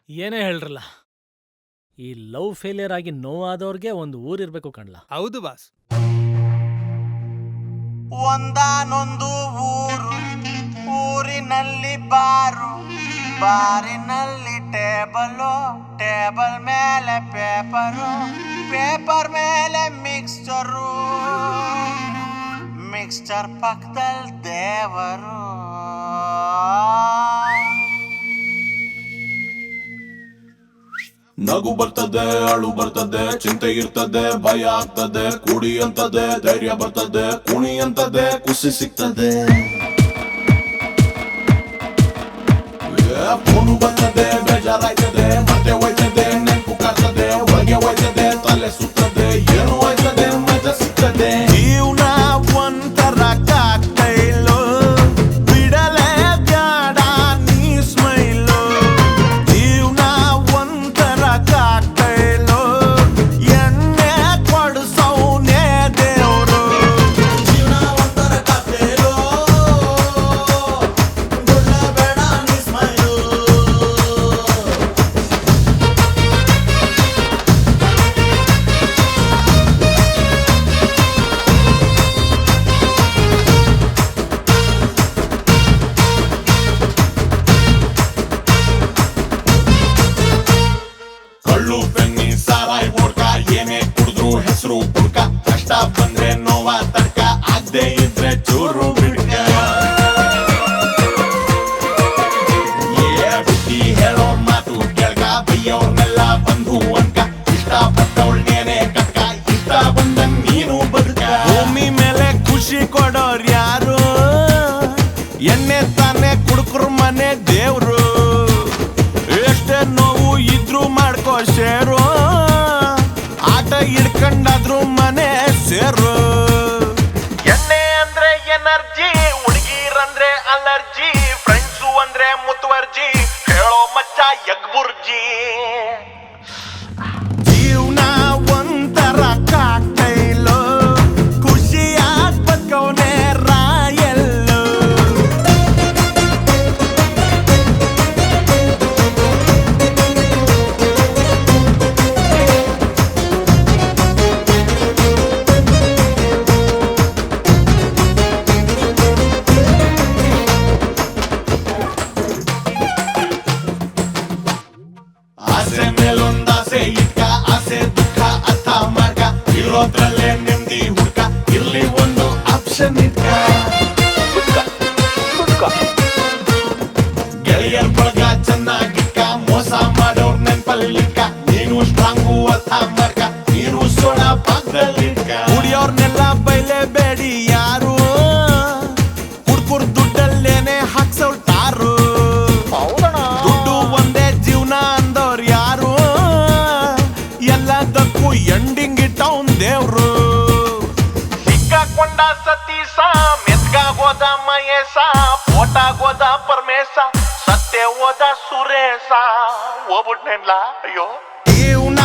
ಏನೇ ಹೇಳ್ರಲ್ಲ, ಈ love failure ಆಗಿ ನೋವಾದವ್ರಿಗೆ ಒಂದು ಊರಿರ್ಬೇಕು ಕಣ್ಲ. ಹೌದು ಬಾಸ್. ಒಂದಾನೊಂದು ಊರು, ಊರಿನಲ್ಲಿ ಬಾರು, ಬಾರಿನಲ್ಲಿ ಟೇಬಲು, ಟೇಬಲ್ ಮೇಲೆ ಪೇಪರು, ಪೇಪರ್ ಮೇಲೆ ಮಿಕ್ಸ್ಚರು, ಮಿಕ್ಸ್ಚರ್ ಪಕ್ಕದಲ್ಲಿ ದೇವರು. ನಗು ಬರ್ತದೆ, ಅಳು ಬರ್ತದೆ, ಚಿಂತೆ ಇರ್ತದೆ, ಭಯ ಆಗ್ತದೆ, ಕುಡಿ ಅಂತದೆ, ಧೈರ್ಯ ಬರ್ತದೆ, ಕುಣಿ ಅಂತದೆ, ಖುಷಿ ಸಿಗ್ತದೆ. ಫೋನು ಬರ್ತದೆ, ಬೇಜಾರಾಯ್ತದೆ, ಮತ್ತೆ ಹೋಯ್ತದೆ, ನೆನಪು ಕಾಡ್ತದೆ, ಒಳಗೆ ಹೋಯ್ತದೆ, ತಲೆ ಸುತ್ತದೆ, ಏನು ಹೋಯ್ತದೆ, ಮಜಾ ಸಿಗ್ತದೆ. ಜೀವನ ಒಂಥರ ಕಾಕ್ಟೈಲು, ಬಿಡಲೇ ಬ್ಯಾಡ ನೀ ಸ್ಮೈಲು. ಜೀವನ ಒಂಥರ ಕಾಕ್ಟೈಲು, ಎಣ್ಣೆ ಕೊಡ್ಸೌನೇ ದೇವ್ರು. ಜೀವನ ಒಂಥರ ಕಾಕ್ಟೈಲು, ಬಿಡಲೇಬೇಡ ನೀ ಸ್ಮೈಲು. ಕಳ್ಳು ಬೆನ್ನಿ ಸಾರಾಯ್ ಓಡ್ಕ, ಏನೇ ಕುಡಿದ್ರು ಹೆಸರು ಪುಡ್ಕ, ಕಷ್ಟ ಬಂದ್ರೆ ನೋವ ತಡ್ಕ, ಆಗದೆ ಇದ್ರೆ ಚೂರು ಬಿಡ್ಕ. ಬುದ್ಧಿ ಹೇಳೋ ಮಾತು ಕೇಳ್ಕ, ಬೈಯೋರ್ನೆಲ್ಲ ಬಂಧು ಅನ್ಕ, ಇಷ್ಟಪಟ್ಟವಳ್ನೇನೆ ಕಟ್ಕ, ಇಷ್ಟ ಬಂದಂಗ್ ನೀನು ಬದುಕ. ಭೂಮಿ ಮೇಲೆ ಖುಷಿ ಕೊಡೋರ್ ಯಾರು, ಎಣ್ಣೆ ತಾನೆ ಕುಡುಕ್ರ ಮನೆ ದೇವ್ರು. ಎಷ್ಟೇ ನೋವು ಇದ್ರು ಮಾಡ್ಕೋ ಶೇರು, ಆಟ ಹಿಡ್ಕೊಂಡಾದ್ರು ಮನೆ ಸೇರು. ಎಣ್ಣೆ ಅಂದ್ರೆ ಎನರ್ಜಿ, ಹುಡುಗಿರಂದ್ರೆ ಅಲರ್ಜಿ, ಫ್ರೆಂಡ್ಸು ಅಂದ್ರೆ ಮುತುವರ್ಜಿ, ಹೇಳೋ ಮಚ್ಚ ಯಗ್ಬುರ್ಜಿ. ಜೀವನ ಒಂಥರ ಕಾಕ್ಟೈಲು, ಖುಷಿಯಾಗ್ ಬದುಕವ್ನೆ ರಾಯಲ್ಲು. ಆಸೆ ಮೇಲೊಂದಾಸೆ ಇಟ್ಕ, ಆಸೆ ದುಃಖ ಅರ್ಥ ಮಾಡ್ಕ, ಇರೋದ್ರಲ್ಲೇ ನೆಮ್ಮದಿ ಹುಡ್ಕ, ಇರ್ಲಿ ಒಂದು ಆಪ್ಷನ್ ಇಟ್ಕ. ಗೆಳೆಯರ್ ಬಳಗ ಚೆನ್ನಾಗಿಟ್ಕ, ಮೋಸ ಮಾಡೋರ್ ನೆನ್ಪಲ್ಲಿಟ್ಕ, ನೀನು ಸ್ಟ್ರಾಂಗು ಅರ್ಥ ಮಾಡ್ಕ, ನೀನು ಸೋಡ ಪಾಕದಲ್ಲಿಟ್ಕ. ಕುಡಿಯೋರ್ನೆಲ್ಲ ಬೈಲೇಬೇಡಿ ಯಾರು, ಕುಡ್ಕುರ್ ದುಡ್ಡಲ್ಲೇನೆ ಹಾಕ್ಸೌಟಾರು. ದುಡ್ಡು ಒಂದೇ ಜೀವನ ಅಂದವ್ರು ಯಾರು, ಎಲ್ಲದಕ್ಕೂ ಎಂಡಿಂಗ್ ಇಟ್ಟವ್ನ್ ದೇವ್ರು. ಸಿಕ್ಕಾಕೊಂಡ ಸತೀಸ, ಮೆತ್ಗಾಗೋದ ಮಹೇಶ, ಫೋಟಾಗೋದ ಪರಮೇಶ, ಸತ್ಯ ಹೋದ ಸುರೇಶ. ಹೋಗ್ಬಿಟ್ನೆಲ್ಲ ಅಯ್ಯೋ. ಜೀವನ